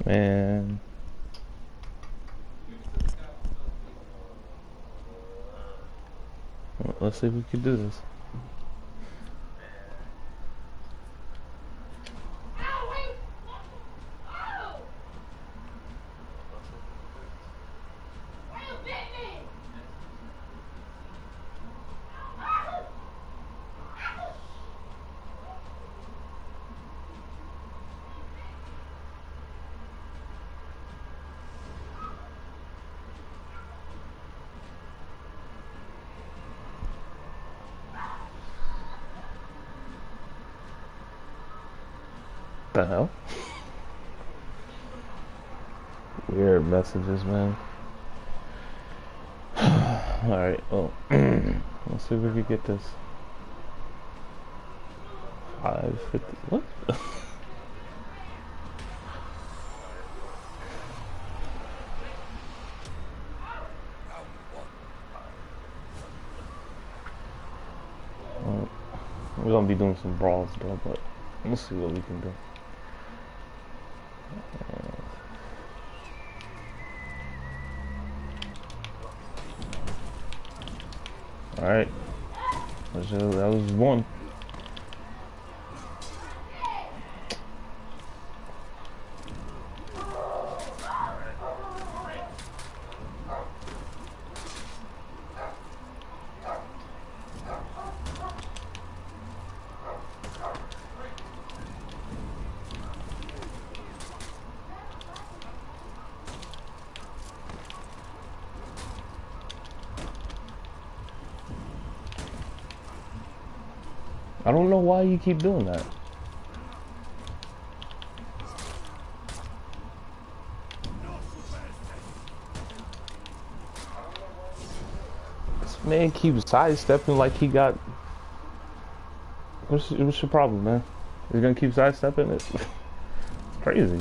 Man, well, let's see if we can do this. The hell? Weird messages, man. Alright, well, let's see if we can get this. 550. What? Well, we're gonna be doing some brawls though, but let's see what we can do. Alright. That was one. I don't know why you keep doing that. This man keeps sidestepping like he got... What's your problem, man? You're gonna keep sidestepping it? It's crazy.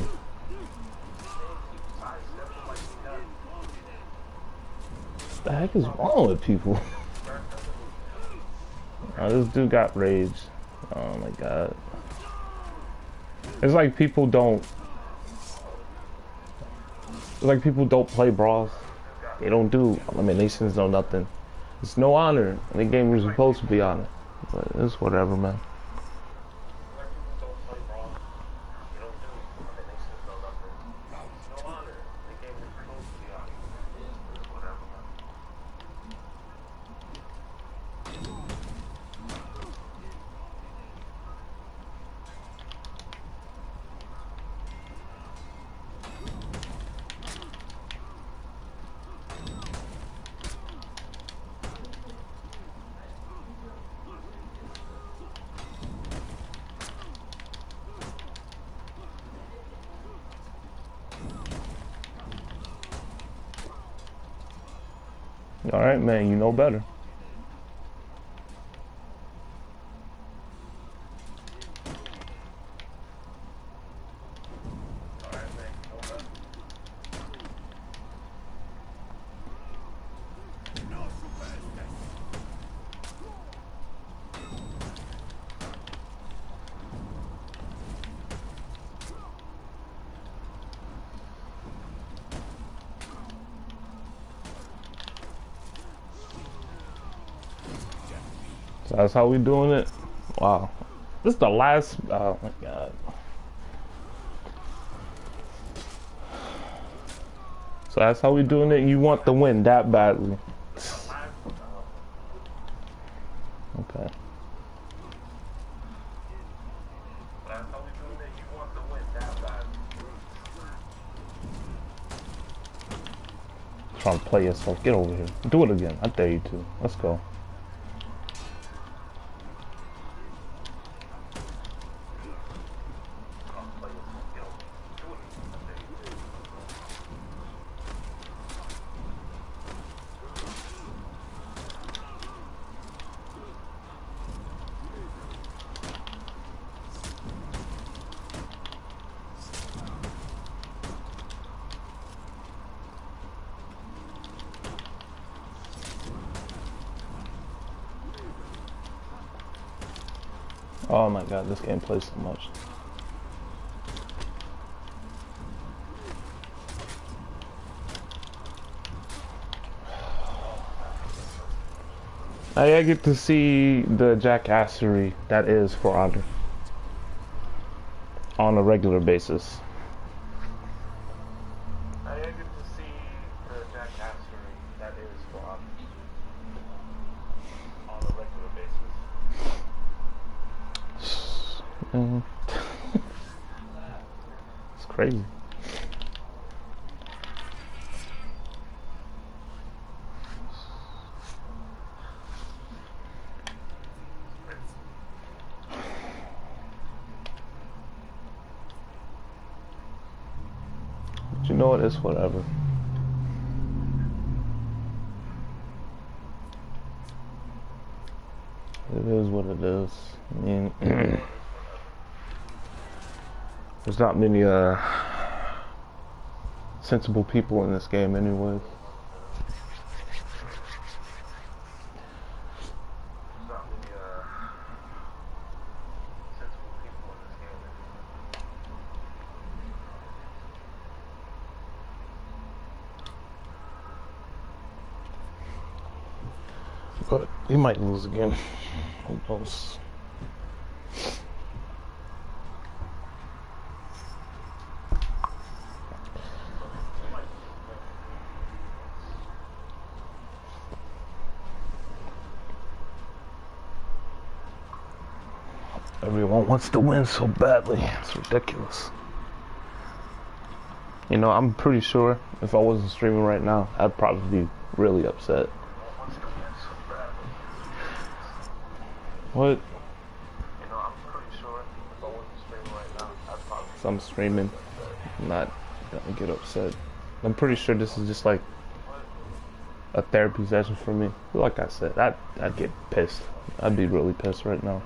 What the heck is wrong with people? Oh, this dude got rage. Oh my god. It's like people don't play Brawls. They don't do eliminations, no nothing. It's no honor. And the game was supposed to be honor. But it's whatever, man. Alright, man, you know better. So that's how we doing it? Wow. This is the last, oh my god. So that's how we doing it? You want the win that badly. Okay. Trying to play yourself. Get over here. Do it again. I dare you to. Let's go. Oh my god, this game plays so much. I get to see the jackassery that is For Honor on a regular basis. I get to see the jackassery that is For Honor on a regular basis. It's crazy. But you know what? It's whatever. It is what it is. I mean, there's not many sensible people in this game anyways. But he might lose again. Who knows? Everyone wants to win so badly. It's ridiculous. You know, I'm pretty sure if I wasn't streaming right now, I'd probably be really upset. What? You know, I'm pretty sure if I wasn't streaming right now, I'd probably... If I'm streaming, I'm not gonna get upset. I'm pretty sure this is just like a therapy session for me. Like I said, I'd get pissed. I'd be really pissed right now.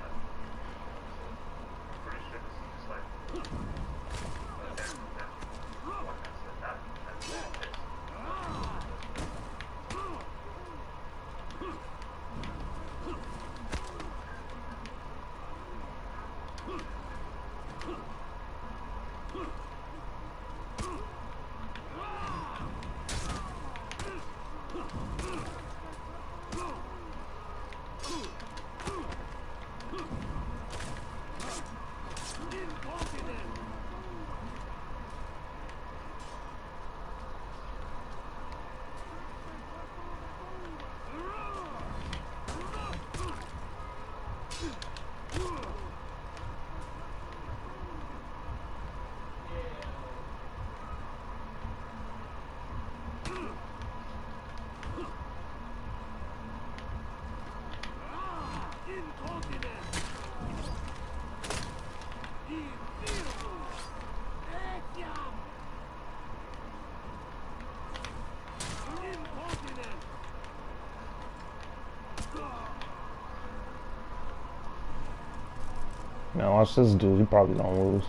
Now watch this dude, he probably gonna lose.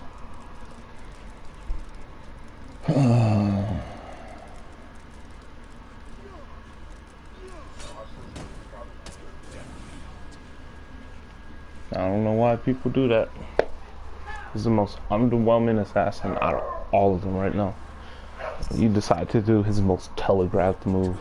I don't know why people do that. He's the most underwhelming assassin out of all of them right now. You decide to do his most telegraphed move.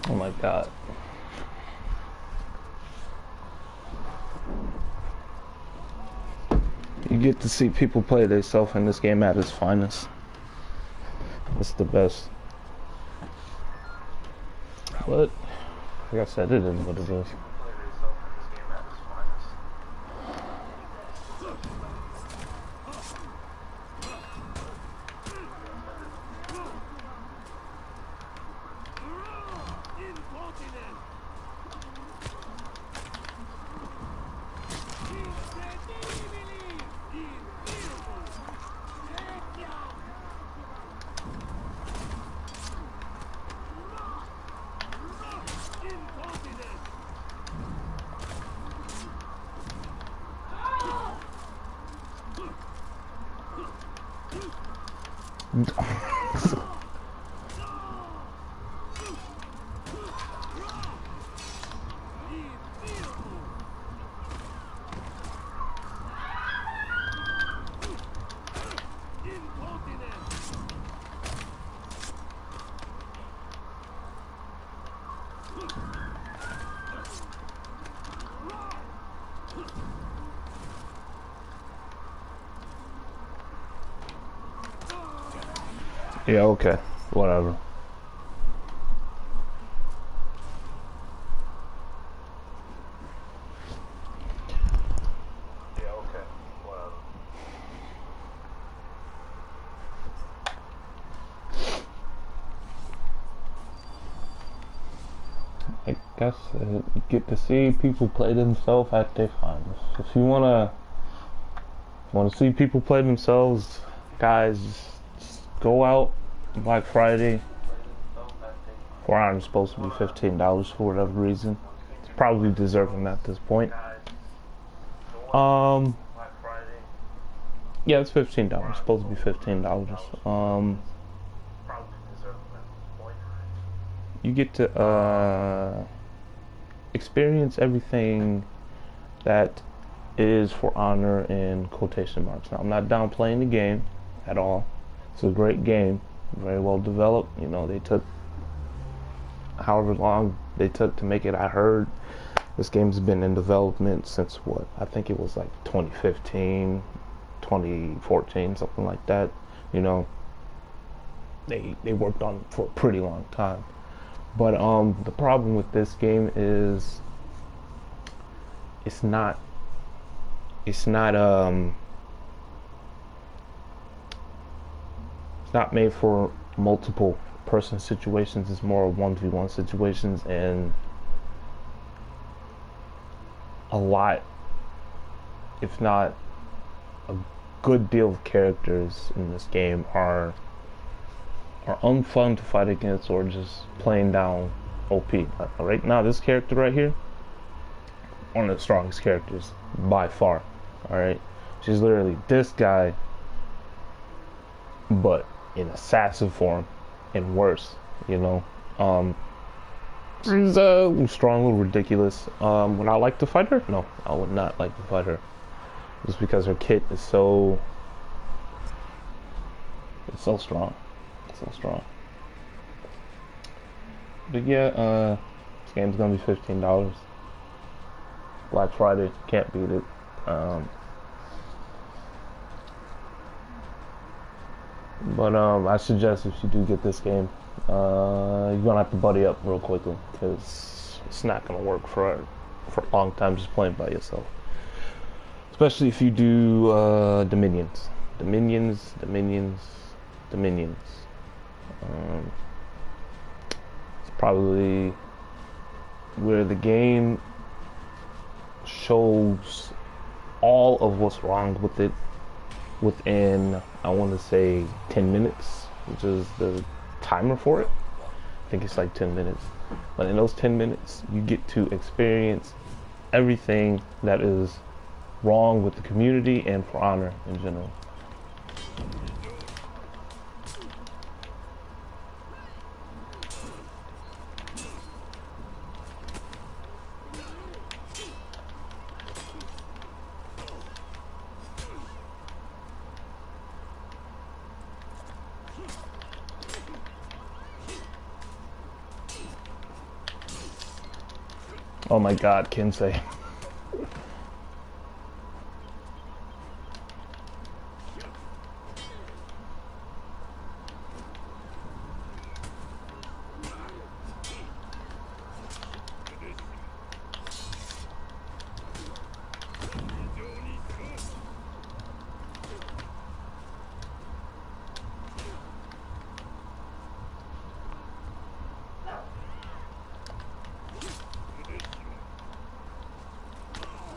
Oh my god. You get to see people play themselves in this game at its finest. It's the best. But, like I said, it is what it is. Yeah, okay. Whatever. Yeah, okay. Whatever. I guess you get to see people play themselves at their finest. If you wanna see people play themselves, guys, just go out Black Friday. For I'm supposed to be $15 for whatever reason. It's probably deserving at this point. Yeah, it's $15. It's supposed to be $15. You get to experience everything that is For Honor in quotation marks. Now, I'm not downplaying the game at all. It's a great game, very well developed. You know, they took however long they took to make it. I heard this game's been in development since what? I think it was like 2015, 2014, something like that. You know, they worked on it for a pretty long time. But the problem with this game is it's not made for multiple person situations. It's more 1v1 situations, and a lot, if not a good deal of characters in this game are unfun to fight against or just plain down OP. Right now, this character right here, one of the strongest characters by far. Alright, she's literally this guy, but in assassin form and worse, you know. She's strong, a little ridiculous. Would I like to fight her? No, I would not like to fight her. Just because her kit is so strong. So strong. But yeah, this game's gonna be $15. Black Friday, can't beat it. But I suggest if you do get this game, you're gonna have to buddy up real quickly, because it's not gonna work for a long time just playing by yourself. Especially if you do Dominions. It's probably where the game shows all of what's wrong with it within, I want to say, 10 minutes, which is the timer for it. I think it's like 10 minutes. But in those 10 minutes, you get to experience everything that is wrong with the community and For Honor in general. Oh my god, Kinsey.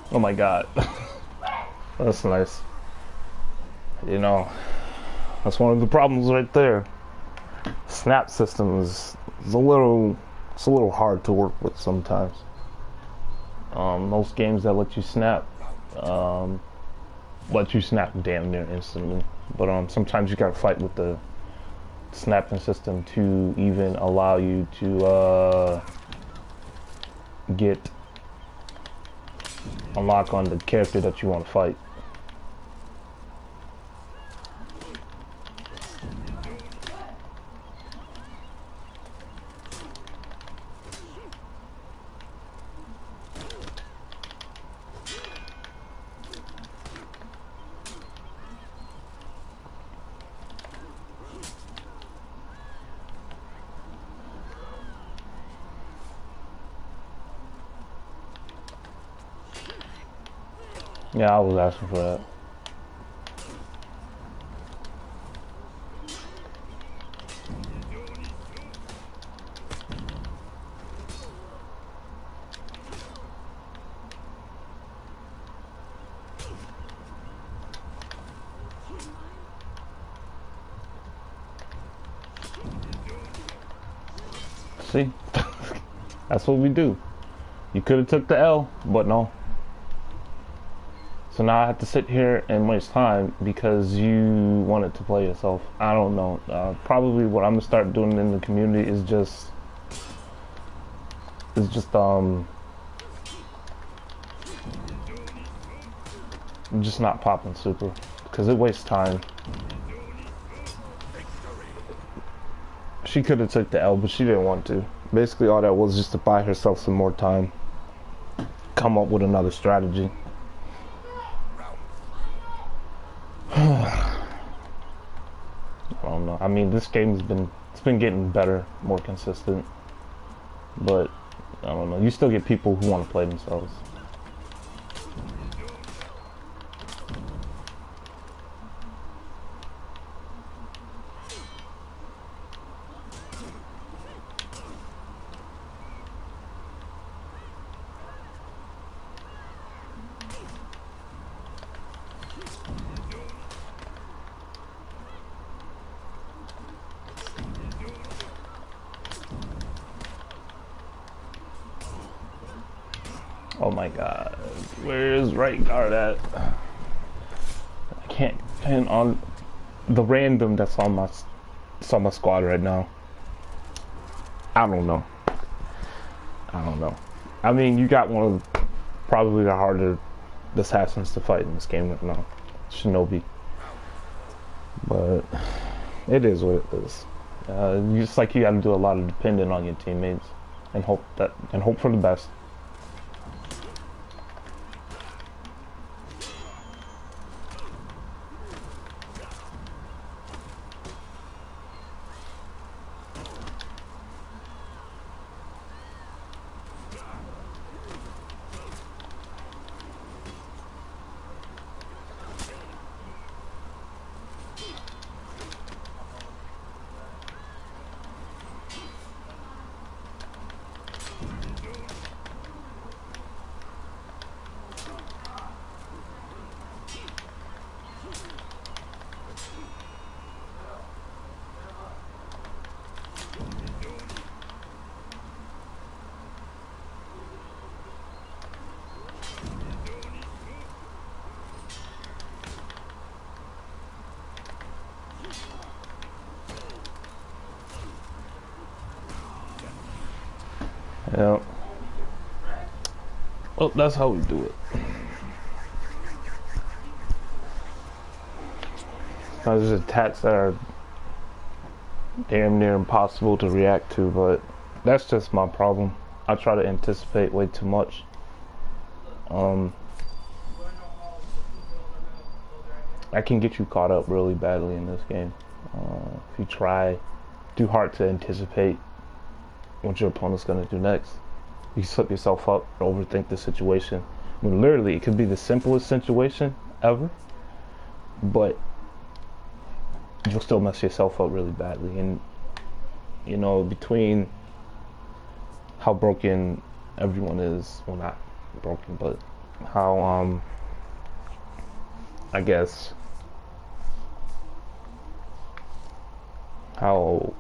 Oh my god. That's nice. You know, that's one of the problems right there. Snap system is a little hard to work with sometimes. Most games that let you snap damn near instantly. But sometimes you gotta fight with the snapping system to even allow you to get unlock on the character that you want to fight. Yeah, I was asking for that. See? That's what we do. You could have took the L, but no. So now I have to sit here and waste time because you wanted to play yourself. I don't know. Probably what I'm gonna start doing in the community is just not popping super because it wastes time. She could have took the L, but she didn't want to. Basically, all that was just to buy herself some more time, come up with another strategy. I don't know. I mean, this game's been getting better, more consistent, but I don't know. You still get people who want to play themselves. Oh my god, where is right guard at? I can't pin on the random that's on my squad right now. I don't know. I mean, you got one of probably the harder assassins to fight in this game right now, Shinobi. But it is what it is. Just like you got to do a lot of depending on your teammates and hope for the best. Yeah. Well, that's how we do it. Now, there's attacks that are damn near impossible to react to, but that's just my problem. I try to anticipate way too much. I can get you caught up really badly in this game. If you try too hard to anticipate what your opponent's going to do next, you slip yourself up, overthink the situation. I mean, literally, it could be the simplest situation ever, but you'll still mess yourself up really badly. And you know, between how broken everyone is, well, not broken, but how I guess how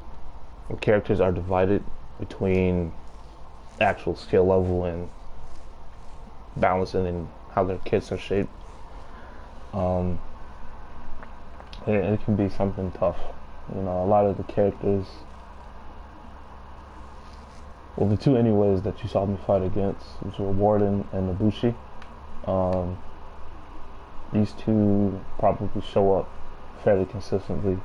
characters are divided between actual skill level and balancing and how their kits are shaped. Um, it can be something tough. You know, a lot of the characters, well, the two anyways that you saw me fight against, which were Warden and Ibushi, these two probably show up fairly consistently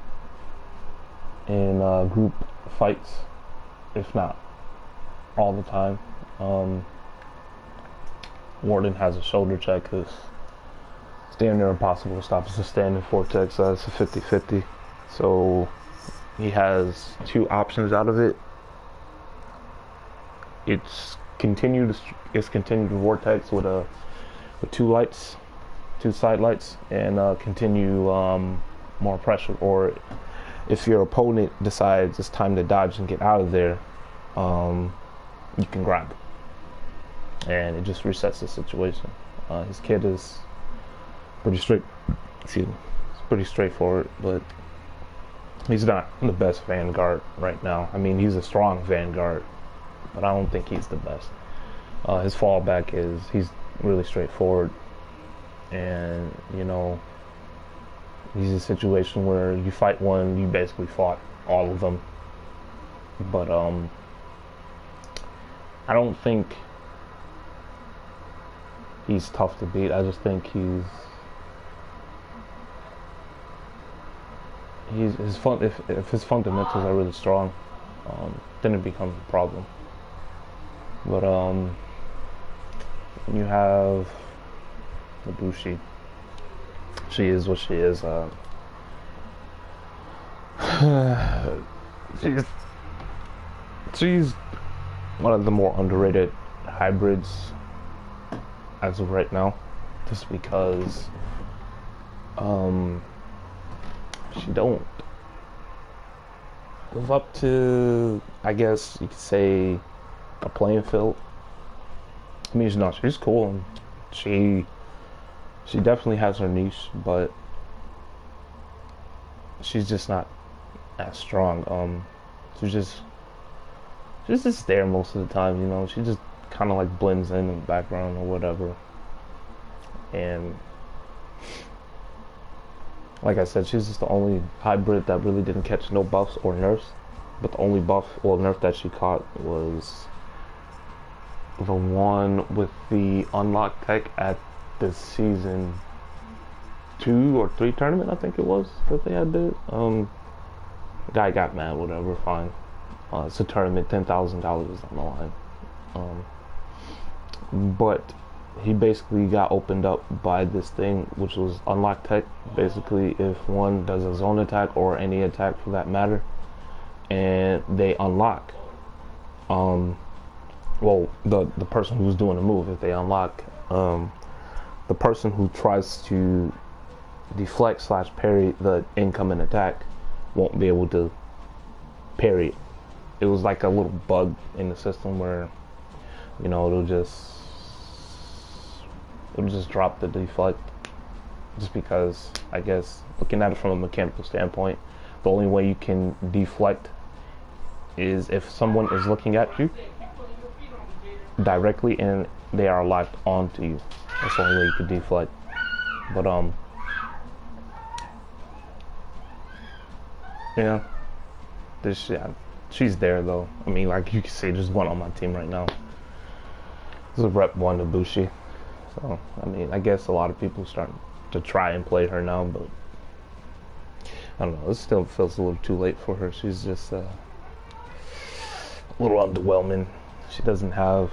in group fights, if not all the time. Warden has a shoulder check because it's damn near impossible to stop. It's a standing vortex, so it's a 50-50. So he has two options out of it. It's continued vortex with two lights, two side lights, and continue more pressure. Or if your opponent decides it's time to dodge and get out of there, you can grab, and it just resets the situation. His kit is pretty pretty straightforward, but he's not the best Vanguard right now. I mean, he's a strong Vanguard, but I don't think he's the best. His fallback is he's really straightforward, and you know, he's a situation where you fight one, you basically fought all of them. But I don't think he's tough to beat. I just think if his fundamentals are really strong, then it becomes a problem. But you have Ibushi. She is what she is. She's one of the more underrated hybrids as of right now, just because she don't live up to, I guess you could say, a playing field. I mean, she's cool, and she definitely has her niche, but she's just not as strong. She's just there most of the time, you know. She just kind of like blends in the background or whatever. And like I said, she's just the only hybrid that really didn't catch no buffs or nerfs. But the only buff or nerf that she caught was the one with the unlock tech at the season 2 or 3 tournament, I think it was, that they had did. The guy got mad, whatever, fine. It's a tournament, $10,000 on the line. But he basically got opened up by this thing, which was unlock tech. Basically, if one does a zone attack or any attack for that matter, and they unlock, well, the person who's doing the move, if they unlock, the person who tries to deflect / parry the incoming attack won't be able to parry it. It was like a little bug in the system where, you know, it'll just drop the deflect, just because, I guess, looking at it from a mechanical standpoint, the only way you can deflect is if someone is looking at you directly and they are locked onto you. That's the only way you could deflect. But yeah, she's there though. I mean, like you can say, there's one on my team right now. This is a Rep 1 Ibushi. So I mean, I guess a lot of people starting to try and play her now, but I don't know. It still feels a little too late for her. She's just a little underwhelming. She doesn't have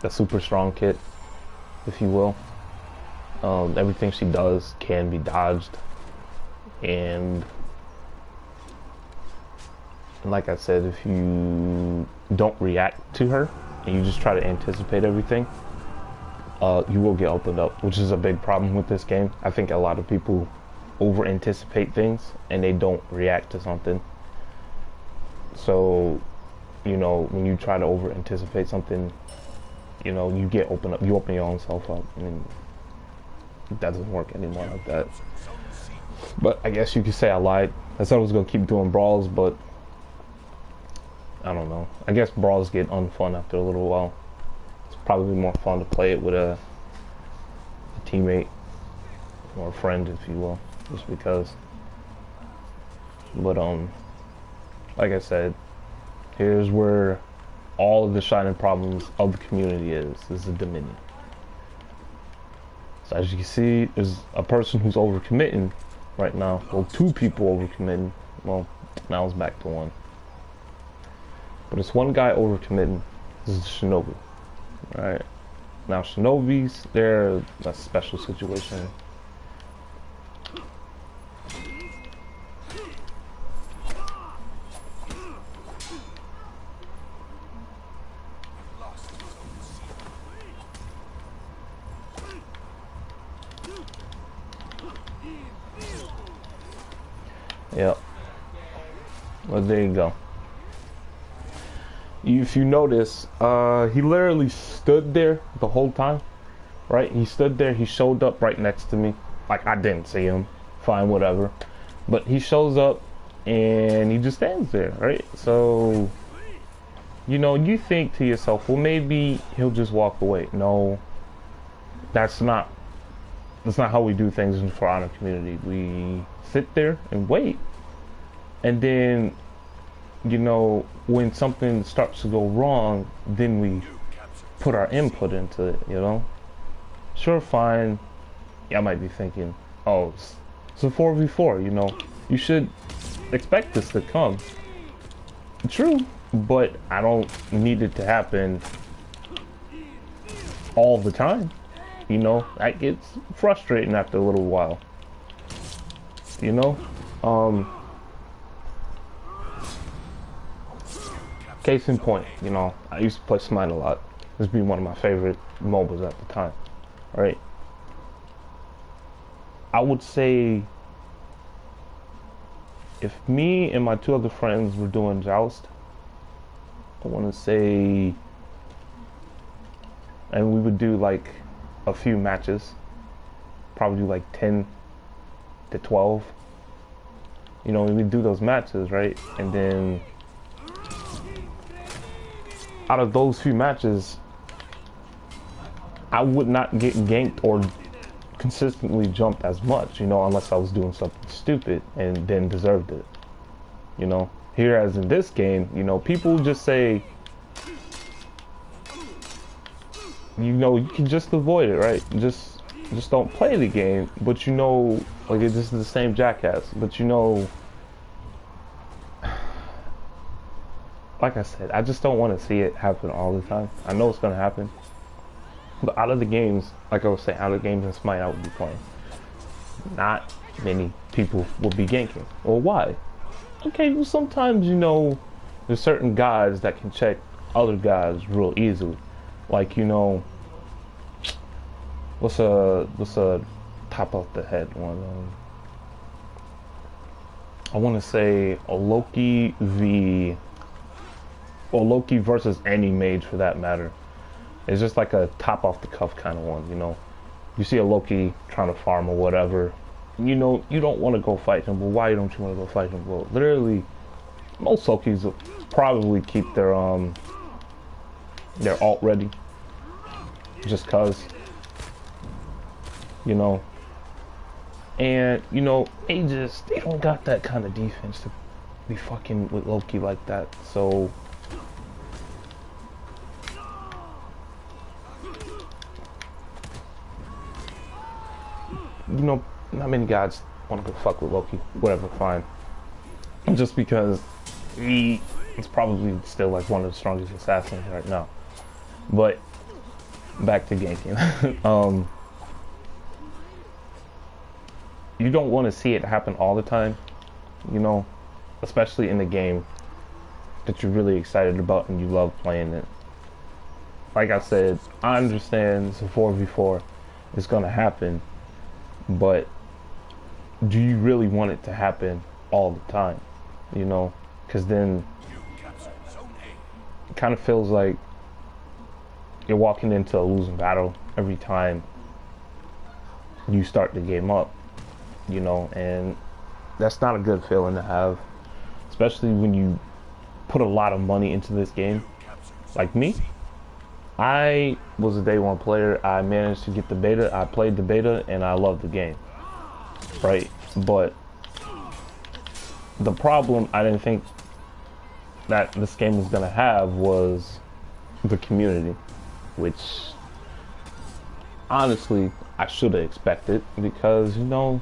a super strong kit, if you will. Everything she does can be dodged, and like I said, if you don't react to her and you just try to anticipate everything, you will get opened up, which is a big problem with this game. I think a lot of people over anticipate things and they don't react to something. So, you know, when you try to over anticipate something, you know, you get open up, you open your own self up. I mean, it doesn't work anymore like that. But I guess you could say I lied. I said I was gonna keep doing brawls, but I don't know. I guess brawls get unfun after a little while. It's probably more fun to play it with a teammate or a friend, if you will, just because. But like I said, here's where all of the shining problems of the community is the Dominion. So as you can see, there's a person who's overcommitting right now. Well, two people overcommitting. Well, now it's back to one. But it's one guy overcommitting. This is Shinobi. Alright. Now Shinobis, they're a special situation. Yep. Well, there you go. If you notice, he literally stood there the whole time, right? He stood there, he showed up right next to me. Like, I didn't see him, fine, whatever. But he shows up, and he just stands there, right? So, you know, you think to yourself, well, maybe he'll just walk away. No, that's not how we do things in the For Honor community. We sit there and wait. And then, you know, when something starts to go wrong, then we put our input into it, you know? Sure, fine. Yeah, I might be thinking, oh, it's a 4v4, you know? You should expect this to come. True, but I don't need it to happen all the time. You know, that gets frustrating after a little while. You know? Case in point, you know, I used to play Smite a lot. This being one of my favorite MOBAs at the time, right? I would say if me and my two other friends were doing Joust, I want to say, and we would do like a few matches, probably do like 10 to 12. You know, we would do those matches, right? And then out of those few matches, I would not get ganked or consistently jumped as much, you know, unless I was doing something stupid and then deserved it. You know, here as in this game, you know, people just say, you know, you can just avoid it, right? Just don't play the game. But you know, like, this is the same jackass. But you know, like I said, I just don't want to see it happen all the time. I know it's gonna happen. But out of the games, like I was saying, out of the games in Smite I would be playing, not many people will be ganking. Well, why? Okay, well, sometimes, you know, there's certain guys that can check other guys real easily. Like, you know, what's a top off the head one? I want to say a Loki versus any mage for that matter. It's just like a top off the cuff kind of one, you know. You see a Loki trying to farm or whatever, you know, you don't want to go fight him. Well, why don't you want to go fight him? Well, literally, most Lokis will probably keep their ult ready, just cause, you know. And you know, they don't got that kind of defense to be fucking with Loki like that. So you know, not many guys want to go fuck with Loki. Whatever, fine. Just because he is probably still like one of the strongest assassins right now. But back to ganking. You don't want to see it happen all the time, you know, especially in the game that you're really excited about and you love playing it. Like I said, I understand it's a 4v4, it's gonna happen, but do you really want it to happen all the time, you know? Because then it kind of feels like you're walking into a losing battle every time you start the game up, you know, and that's not a good feeling to have, especially when you put a lot of money into this game. Like me, I was a day one player. I managed to get the beta. I played the beta and I loved the game, right? But the problem I didn't think that this game was gonna have was the community, which honestly I should have expected, because, you know,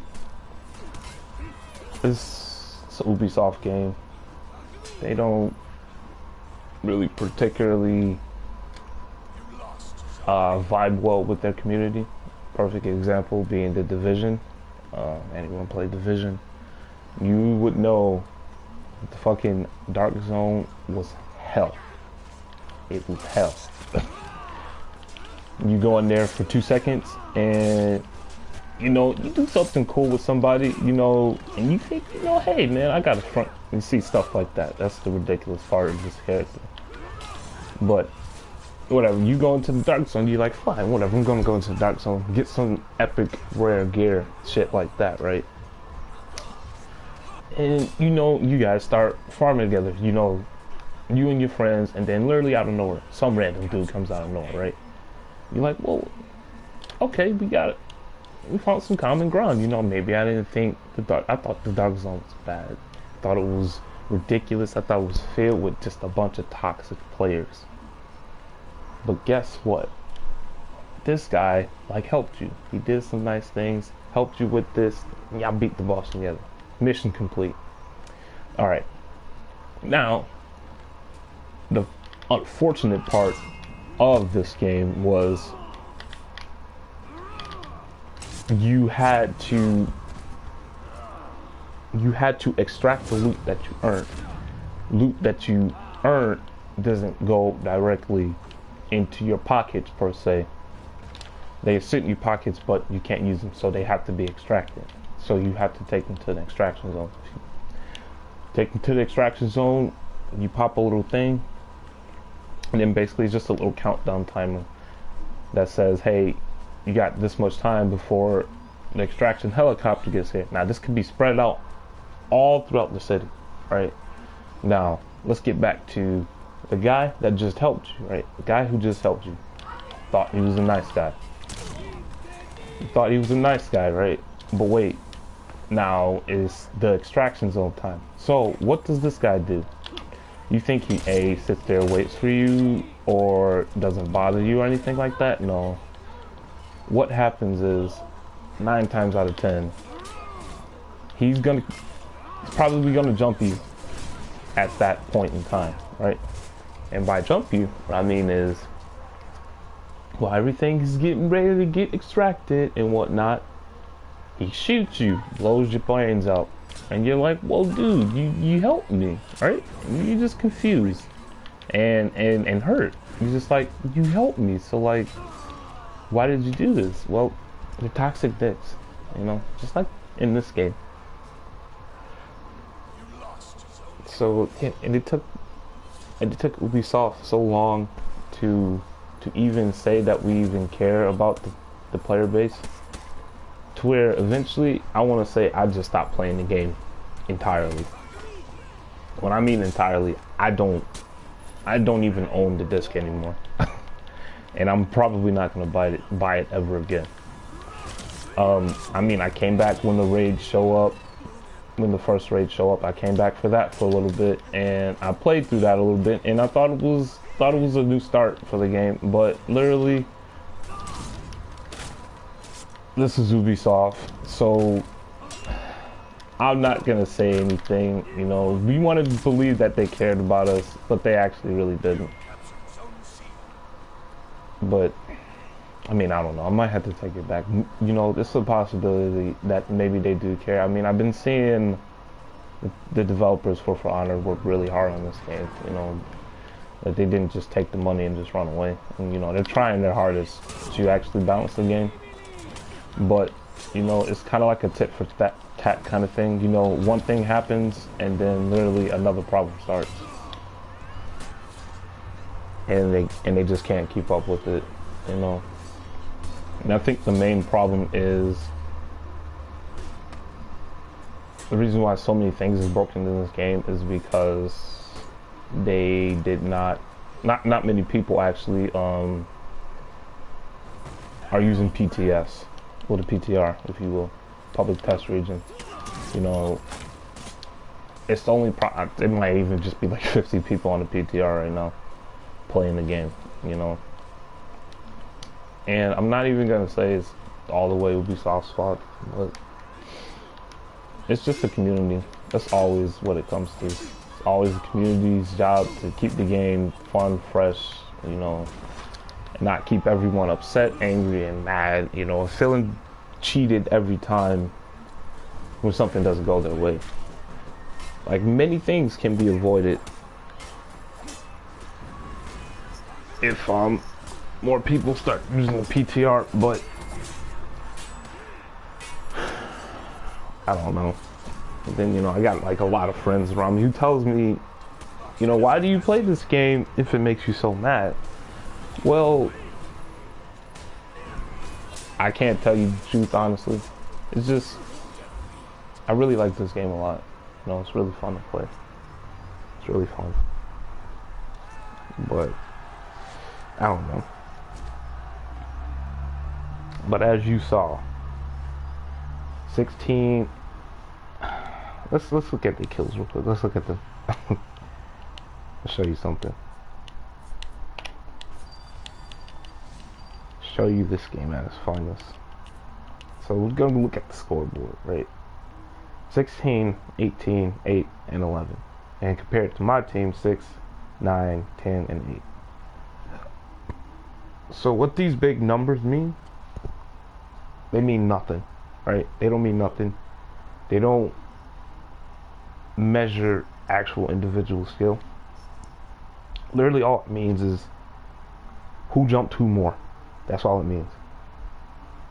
it's an Ubisoft game. They don't really particularly vibe well with their community. Perfect example being the Division. Anyone play Division, you would know that the fucking Dark Zone was hell. It was hell. You go in there for 2 seconds and, you know, you do something cool with somebody, you know, and you think, you know, hey man, I got a front. You see stuff like that. That's the ridiculous part of this character. But whatever, you go into the Dark Zone, you're like, fine, whatever, I'm gonna go into the Dark Zone, get some epic rare gear, shit like that, right? And you know, you guys start farming together, you know, you and your friends, and then literally out of nowhere, some random dude comes out of nowhere, right? You're like, well, okay, we got it. We found some common ground, you know. Maybe I didn't think I thought the Dark Zone was bad. I thought it was ridiculous. I thought it was filled with just a bunch of toxic players. But guess what? This guy, like, helped you. He did some nice things, helped you with this, and y'all beat the boss together. Mission complete. Alright. Now, the unfortunate part of this game was you had to extract the loot that you earned. Loot that you earned doesn't go directly into your pockets per se. They sit in your pockets, but you can't use them, so they have to be extracted. So you have to take them to the extraction zone. Take them to the extraction zone, you pop a little thing, and then basically it's just a little countdown timer that says, hey, you got this much time before the extraction helicopter gets here. Now this could be spread out all throughout the city, right? Now let's get back to the guy that just helped you, right? The guy who just helped you thought he was a nice guy. He thought he was a nice guy, right? But wait, now is the extraction zone time. So what does this guy do? You think he A, sits there, waits for you, or doesn't bother you or anything like that? No. What happens is, 9 times out of 10, he's probably gonna jump you at that point in time, right? And by jump you, what I mean is, while everything is getting ready to get extracted and whatnot, he shoots you, blows your brains out, and you're like, well, dude, you helped me, right? You're just confused and hurt. You're just like, you helped me, so like, why did you do this? Well, they're toxic dicks, you know, just like in this game. So yeah, and it took Ubisoft so long to even say that we even care about the player base, to where eventually I want to say I just stopped playing the game entirely. When I mean entirely, I don't even own the disc anymore. And I'm probably not gonna buy it ever again. I mean, I came back when the raids show up, when the first raid show up. I came back for that for a little bit, and I played through that a little bit, and I thought it was a new start for the game. But literally, this is Ubisoft, so I'm not gonna say anything. You know, we wanted to believe that they cared about us, but they actually really didn't. But I mean, I don't know. I might have to take it back. You know, it's a possibility that maybe they do care. I mean, I've been seeing the developers for Honor work really hard on this game. You know, that they didn't just take the money and just run away. And, you know, they're trying their hardest to actually balance the game. But, you know, it's kind of like a tit for tat kind of thing. You know, one thing happens and then literally another problem starts. and they just can't keep up with it, you know. And I think the main problem is the reason why so many things is broken in this game is because they did not many people actually are using PTS, or the PTR, if you will, public test region. You know, it's the only it might even just be like 50 people on the PTR right now playing the game, you know. And I'm not even gonna say it's all the way Ubisoft's fault, but it's just the community. That's always what it comes to. It's always the community's job to keep the game fun, fresh, you know, and not keep everyone upset, angry, and mad, you know, feeling cheated every time when something doesn't go their way. Like, many things can be avoided if more people start using the PTR, but I don't know. And then, you know, I got like a lot of friends around me who tells me, you know, why do you play this game if it makes you so mad? Well, I can't tell you the truth, honestly. It's just, I really like this game a lot. You know, it's really fun to play. It's really fun. But I don't know. But as you saw, 16. Let's look at the kills real quick. Let's look at the. I'll show you something. Show you this game at its finest. So we're gonna look at the scoreboard, right? 16, 18, 8, and 11, and compare it to my team, 6, 9, 10, and 8. So what these big numbers mean? They mean nothing, right? They don't mean nothing. They don't measure actual individual skill. Literally all it means is who jumped who more. That's all it means.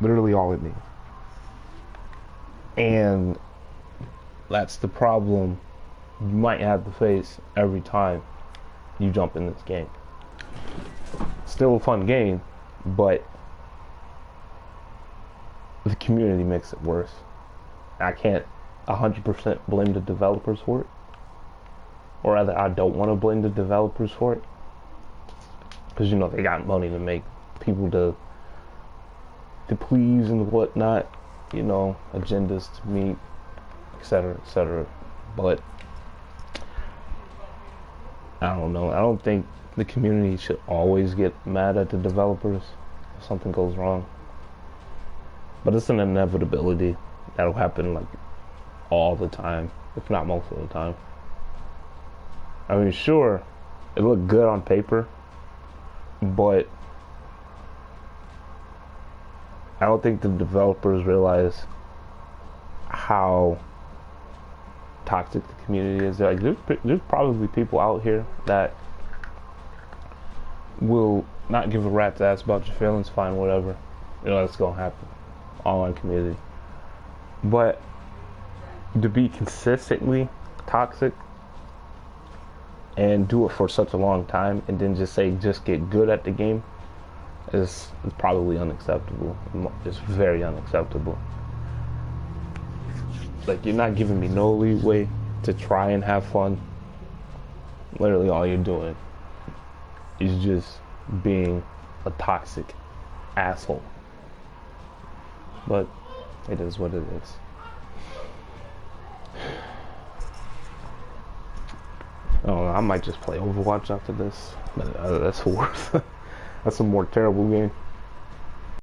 Literally all it means. And that's the problem you might have to face every time you jump in this game. Still a fun game, but the community makes it worse. I can't 100% blame the developers for it. Or rather, I don't want to blame the developers for it. Because, you know, they got money to make people to please and whatnot. You know, agendas to meet, etc., etc. But I don't know. I don't think the community should always get mad at the developers if something goes wrong. But it's an inevitability that'll happen like all the time, if not most of the time. I mean, sure, it looked good on paper, but I don't think the developers realize how toxic the community is. Like, there's probably people out here that will not give a rat's ass about your feelings, fine, whatever. You know, that's gonna happen. Online community. But to be consistently toxic and do it for such a long time and then just say just get good at the game is probably unacceptable. It's very unacceptable. Like, you're not giving me no leeway to try and have fun. Literally all you're doing is just being a toxic asshole. But it is what it is. I don't know, I might just play Overwatch after this. But that's worse. That's a more terrible game.